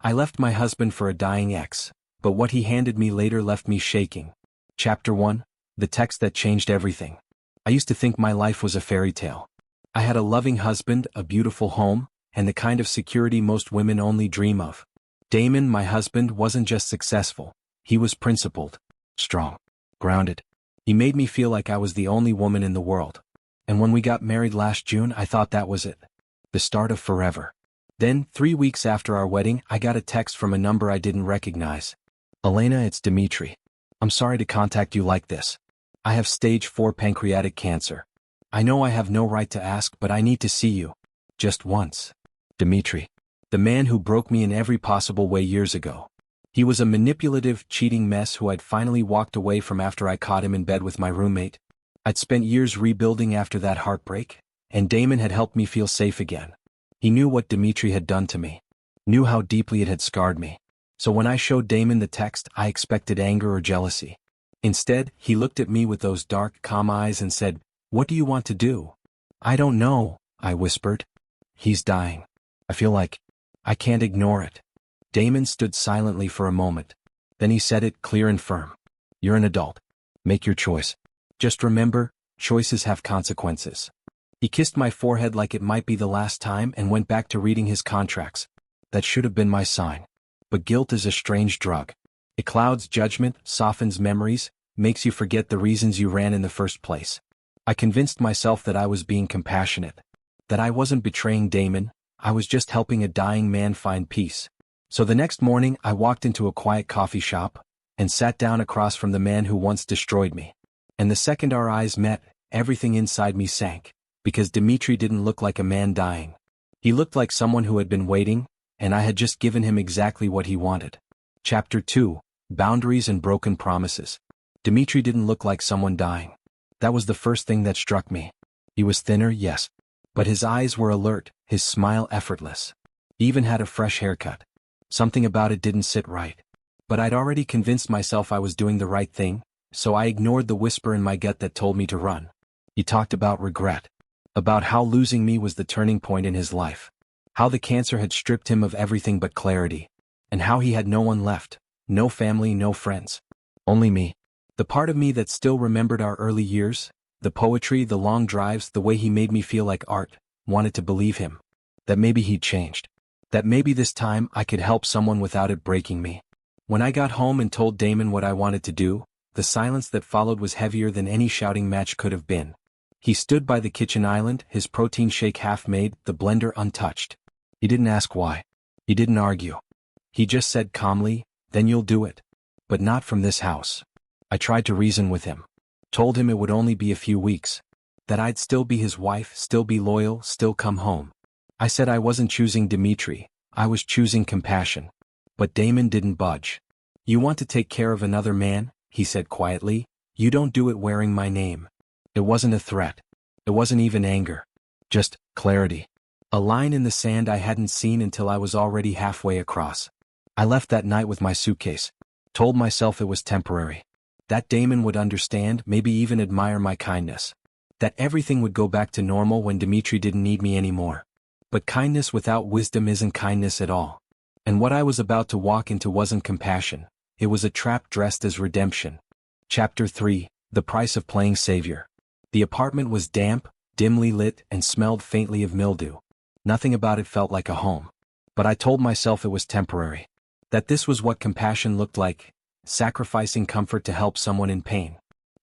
I left my husband for a dying ex, but what he handed me later left me shaking. Chapter 1. The text that changed everything. I used to think my life was a fairy tale. I had a loving husband, a beautiful home, and the kind of security most women only dream of. Damon, my husband, wasn't just successful. He was principled, strong, grounded. He made me feel like I was the only woman in the world. And when we got married last June, I thought that was it. The start of forever. Then, 3 weeks after our wedding, I got a text from a number I didn't recognize. "Elena, it's Dimitri. I'm sorry to contact you like this. I have stage 4 pancreatic cancer. I know I have no right to ask, but I need to see you. Just once." Dimitri. The man who broke me in every possible way years ago. He was a manipulative, cheating mess who I'd finally walked away from after I caught him in bed with my roommate. I'd spent years rebuilding after that heartbreak, and Damon had helped me feel safe again. He knew what Dimitri had done to me. Knew how deeply it had scarred me. So when I showed Damon the text, I expected anger or jealousy. Instead, he looked at me with those dark, calm eyes and said, "What do you want to do?" "I don't know," I whispered. "He's dying. I feel like I can't ignore it." Damon stood silently for a moment. Then he said it clear and firm. "You're an adult. Make your choice. Just remember, choices have consequences." He kissed my forehead like it might be the last time and went back to reading his contracts. That should have been my sign. But guilt is a strange drug. It clouds judgment, softens memories, makes you forget the reasons you ran in the first place. I convinced myself that I was being compassionate. That I wasn't betraying Damon, I was just helping a dying man find peace. So the next morning I walked into a quiet coffee shop and sat down across from the man who once destroyed me. And the second our eyes met, everything inside me sank. Because Dimitri didn't look like a man dying. He looked like someone who had been waiting, and I had just given him exactly what he wanted. Chapter 2. Boundaries and Broken Promises. Dimitri didn't look like someone dying. That was the first thing that struck me. He was thinner, yes. But his eyes were alert, his smile effortless. He even had a fresh haircut. Something about it didn't sit right. But I'd already convinced myself I was doing the right thing, so I ignored the whisper in my gut that told me to run. He talked about regret. About how losing me was the turning point in his life. How the cancer had stripped him of everything but clarity. And how he had no one left. No family, no friends. Only me. The part of me that still remembered our early years, the poetry, the long drives, the way he made me feel like art, wanted to believe him. That maybe he'd changed. That maybe this time I could help someone without it breaking me. When I got home and told Damon what I wanted to do, the silence that followed was heavier than any shouting match could have been. He stood by the kitchen island, his protein shake half made, the blender untouched. He didn't ask why. He didn't argue. He just said calmly, "Then you'll do it. But not from this house." I tried to reason with him. Told him it would only be a few weeks. That I'd still be his wife, still be loyal, still come home. I said I wasn't choosing Dimitri, I was choosing compassion. But Damon didn't budge. "You want to take care of another man?" he said quietly. "You don't do it wearing my name." It wasn't a threat. It wasn't even anger. Just clarity. A line in the sand I hadn't seen until I was already halfway across. I left that night with my suitcase. Told myself it was temporary. That Damon would understand, maybe even admire my kindness. That everything would go back to normal when Dimitri didn't need me anymore. But kindness without wisdom isn't kindness at all. And what I was about to walk into wasn't compassion. It was a trap dressed as redemption. Chapter 3. The Price of Playing Savior. The apartment was damp, dimly lit, and smelled faintly of mildew. Nothing about it felt like a home. But I told myself it was temporary. That this was what compassion looked like, sacrificing comfort to help someone in pain.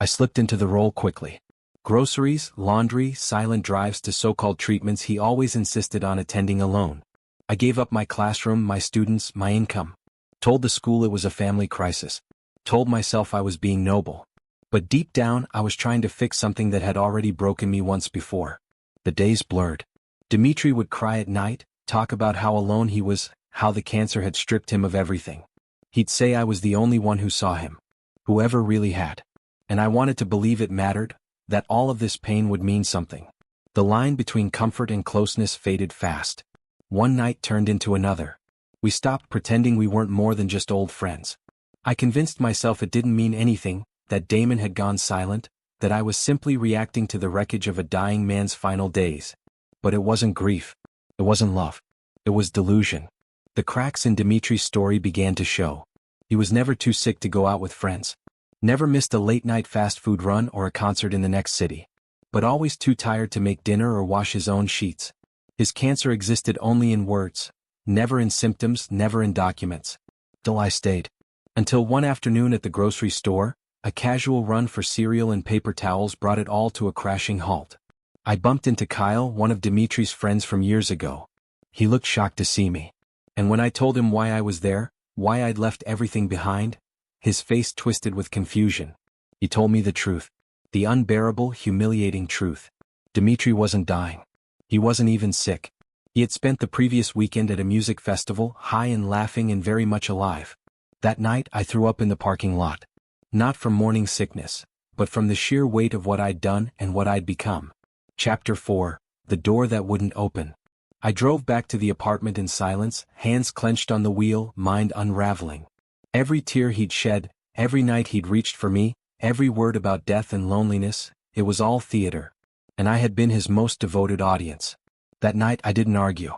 I slipped into the role quickly. Groceries, laundry, silent drives to so-called treatments he always insisted on attending alone. I gave up my classroom, my students, my income. Told the school it was a family crisis. Told myself I was being noble. But deep down, I was trying to fix something that had already broken me once before. The days blurred. Dimitri would cry at night, talk about how alone he was, how the cancer had stripped him of everything. He'd say I was the only one who saw him. Whoever really had. And I wanted to believe it mattered, that all of this pain would mean something. The line between comfort and closeness faded fast. One night turned into another. We stopped pretending we weren't more than just old friends. I convinced myself it didn't mean anything, that Damon had gone silent, that I was simply reacting to the wreckage of a dying man's final days. But it wasn't grief. It wasn't love. It was delusion. The cracks in Dimitri's story began to show. He was never too sick to go out with friends. Never missed a late-night fast food run or a concert in the next city. But always too tired to make dinner or wash his own sheets. His cancer existed only in words. Never in symptoms, never in documents. Still I stayed. Until one afternoon at the grocery store, a casual run for cereal and paper towels brought it all to a crashing halt. I bumped into Kyle, one of Dimitri's friends from years ago. He looked shocked to see me. And when I told him why I was there, why I'd left everything behind, his face twisted with confusion. He told me the truth. The unbearable, humiliating truth. Dimitri wasn't dying. He wasn't even sick. He had spent the previous weekend at a music festival, high and laughing and very much alive. That night I threw up in the parking lot. Not from morning sickness, but from the sheer weight of what I'd done and what I'd become. Chapter 4. The Door That Wouldn't Open. I drove back to the apartment in silence, hands clenched on the wheel, mind unraveling. Every tear he'd shed, every night he'd reached for me, every word about death and loneliness, it was all theater. And I had been his most devoted audience. That night I didn't argue.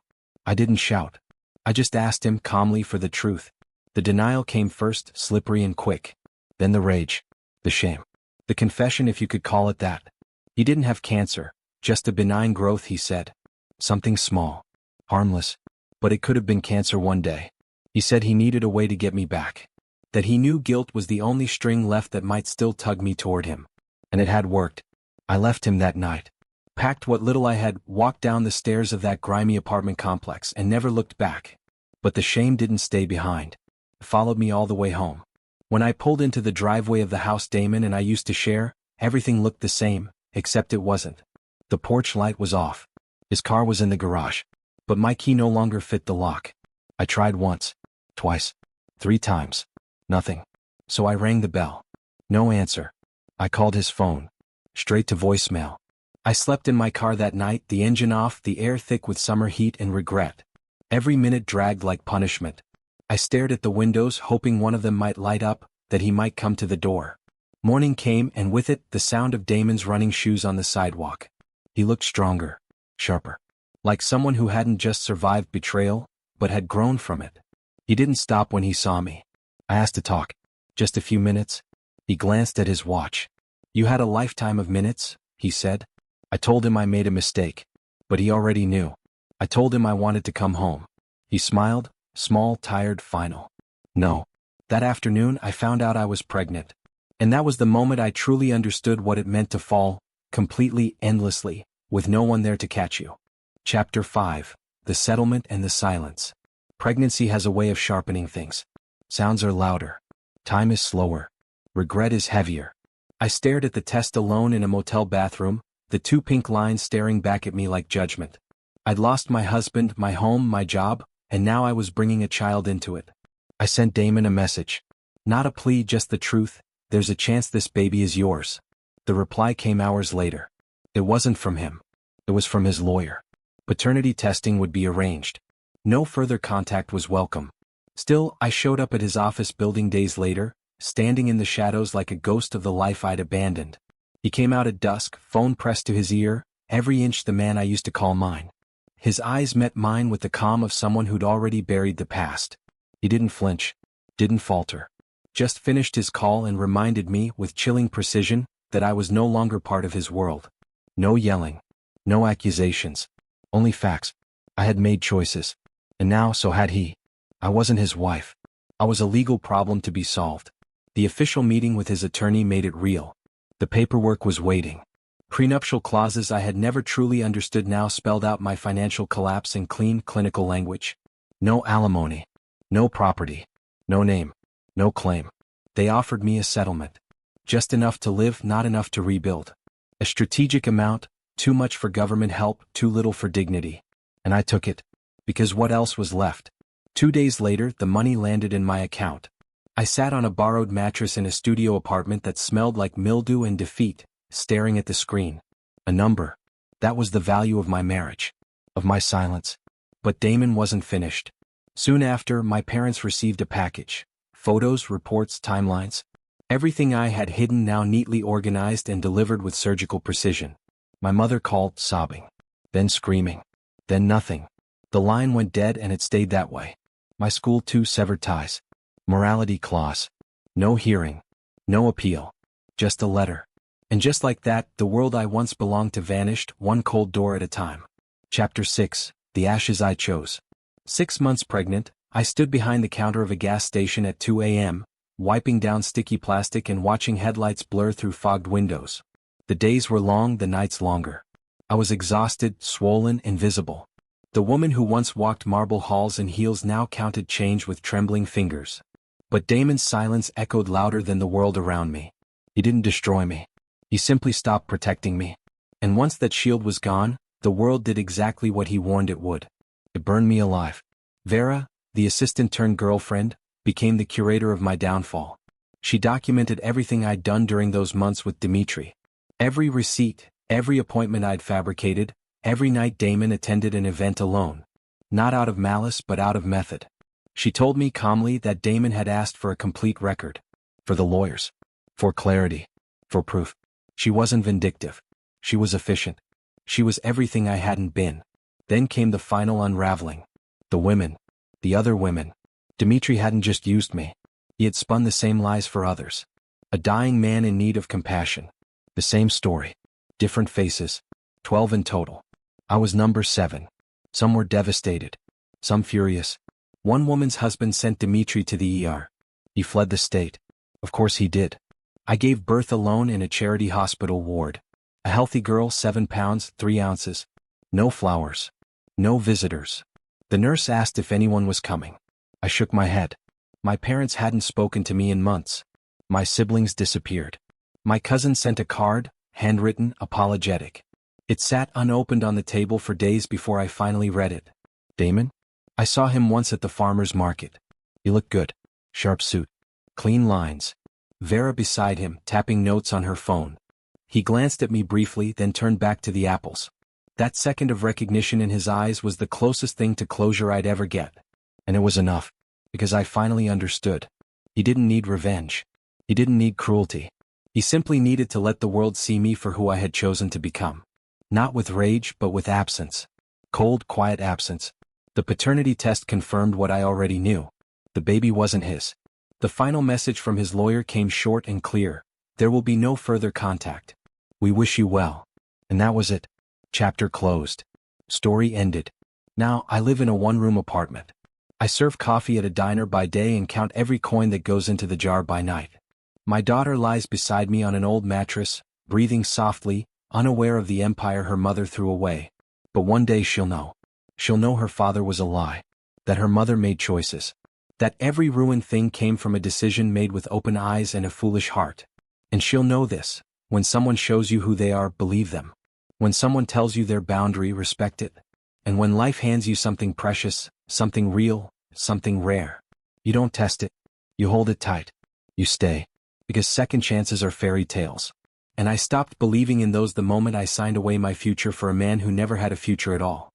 I didn't shout. I just asked him calmly for the truth. The denial came first, slippery and quick. Then the rage. The shame. The confession, if you could call it that. He didn't have cancer, just a benign growth, he said. Something small. Harmless. But it could have been cancer one day. He said he needed a way to get me back. That he knew guilt was the only string left that might still tug me toward him. And it had worked. I left him that night. Packed what little I had, walked down the stairs of that grimy apartment complex and never looked back. But the shame didn't stay behind. It followed me all the way home. When I pulled into the driveway of the house Damon and I used to share, everything looked the same, except it wasn't. The porch light was off. His car was in the garage. But my key no longer fit the lock. I tried once, twice, 3 times. Nothing. So I rang the bell. No answer. I called his phone. Straight to voicemail. I slept in my car that night, the engine off, the air thick with summer heat and regret. Every minute dragged like punishment. I stared at the windows, hoping one of them might light up, that he might come to the door. Morning came, and with it, the sound of Damon's running shoes on the sidewalk. He looked stronger, sharper. Like someone who hadn't just survived betrayal, but had grown from it. He didn't stop when he saw me. I asked to talk. Just a few minutes. He glanced at his watch. You had a lifetime of minutes, he said. I told him I made a mistake. But he already knew. I told him I wanted to come home. He smiled, small, tired, final. No. That afternoon I found out I was pregnant. And that was the moment I truly understood what it meant to fall, completely, endlessly, with no one there to catch you. Chapter 5. The Settlement and the Silence. Pregnancy has a way of sharpening things. Sounds are louder. Time is slower. Regret is heavier. I stared at the test alone in a motel bathroom, the 2 pink lines staring back at me like judgment. I'd lost my husband, my home, my job, and now I was bringing a child into it. I sent Damon a message. Not a plea, just the truth. There's a chance this baby is yours. The reply came hours later. It wasn't from him. It was from his lawyer. Paternity testing would be arranged. No further contact was welcome. Still, I showed up at his office building days later, standing in the shadows like a ghost of the life I'd abandoned. He came out at dusk, phone pressed to his ear, every inch the man I used to call mine. His eyes met mine with the calm of someone who'd already buried the past. He didn't flinch, didn't falter. Just finished his call and reminded me with chilling precision that I was no longer part of his world. No yelling. No accusations. Only facts. I had made choices. And now, so had he. I wasn't his wife. I was a legal problem to be solved. The official meeting with his attorney made it real. The paperwork was waiting. Prenuptial clauses I had never truly understood now spelled out my financial collapse in clean, clinical language. No alimony. No property. No name. No claim. They offered me a settlement. Just enough to live, not enough to rebuild. A strategic amount, too much for government help, too little for dignity. And I took it. Because what else was left? 2 days later, the money landed in my account. I sat on a borrowed mattress in a studio apartment that smelled like mildew and defeat, staring at the screen. A number. That was the value of my marriage. Of my silence. But Damon wasn't finished. Soon after, my parents received a package. Photos, reports, timelines. Everything I had hidden now neatly organized and delivered with surgical precision. My mother called, sobbing. Then screaming. Then nothing. The line went dead and it stayed that way. My school too severed ties. Morality clause. No hearing. No appeal. Just a letter. And just like that, the world I once belonged to vanished, one cold door at a time. Chapter 6. The Ashes I Chose. 6 months pregnant, I stood behind the counter of a gas station at 2 a.m., wiping down sticky plastic and watching headlights blur through fogged windows. The days were long, the nights longer. I was exhausted, swollen, invisible. The woman who once walked marble halls in heels now counted change with trembling fingers. But Damon's silence echoed louder than the world around me. He didn't destroy me. He simply stopped protecting me. And once that shield was gone, the world did exactly what he warned it would. It burned me alive. Vera, the assistant-turned-girlfriend, became the curator of my downfall. She documented everything I'd done during those months with Dimitri. Every receipt, every appointment I'd fabricated, every night Damon attended an event alone. Not out of malice but out of method. She told me calmly that Damon had asked for a complete record. For the lawyers. For clarity. For proof. She wasn't vindictive. She was efficient. She was everything I hadn't been. Then came the final unraveling. The women. The other women. Dimitri hadn't just used me. He had spun the same lies for others. A dying man in need of compassion. The same story. Different faces. 12 in total. I was number 7. Some were devastated. Some furious. One woman's husband sent Dimitri to the ER. He fled the state. Of course he did. I gave birth alone in a charity hospital ward. A healthy girl, 7 pounds, 3 ounces. No flowers. No visitors. The nurse asked if anyone was coming. I shook my head. My parents hadn't spoken to me in months. My siblings disappeared. My cousin sent a card, handwritten, apologetic. It sat unopened on the table for days before I finally read it. Damon? I saw him once at the farmer's market. He looked good. Sharp suit. Clean lines. Vera beside him, tapping notes on her phone. He glanced at me briefly, then turned back to the apples. That second of recognition in his eyes was the closest thing to closure I'd ever get. And it was enough, because I finally understood. He didn't need revenge. He didn't need cruelty. He simply needed to let the world see me for who I had chosen to become. Not with rage, but with absence. Cold, quiet absence. The paternity test confirmed what I already knew. The baby wasn't his. The final message from his lawyer came short and clear. There will be no further contact. We wish you well. And that was it. Chapter closed. Story ended. Now, I live in a one-room apartment. I serve coffee at a diner by day and count every coin that goes into the jar by night. My daughter lies beside me on an old mattress, breathing softly, unaware of the empire her mother threw away. But one day she'll know. She'll know her father was a lie. That her mother made choices. That every ruined thing came from a decision made with open eyes and a foolish heart. And she'll know this. When someone shows you who they are, believe them. When someone tells you their boundary, respect it. And when life hands you something precious, something real, something rare, you don't test it. You hold it tight. You stay. Because second chances are fairy tales. And I stopped believing in those the moment I signed away my future for a man who never had a future at all.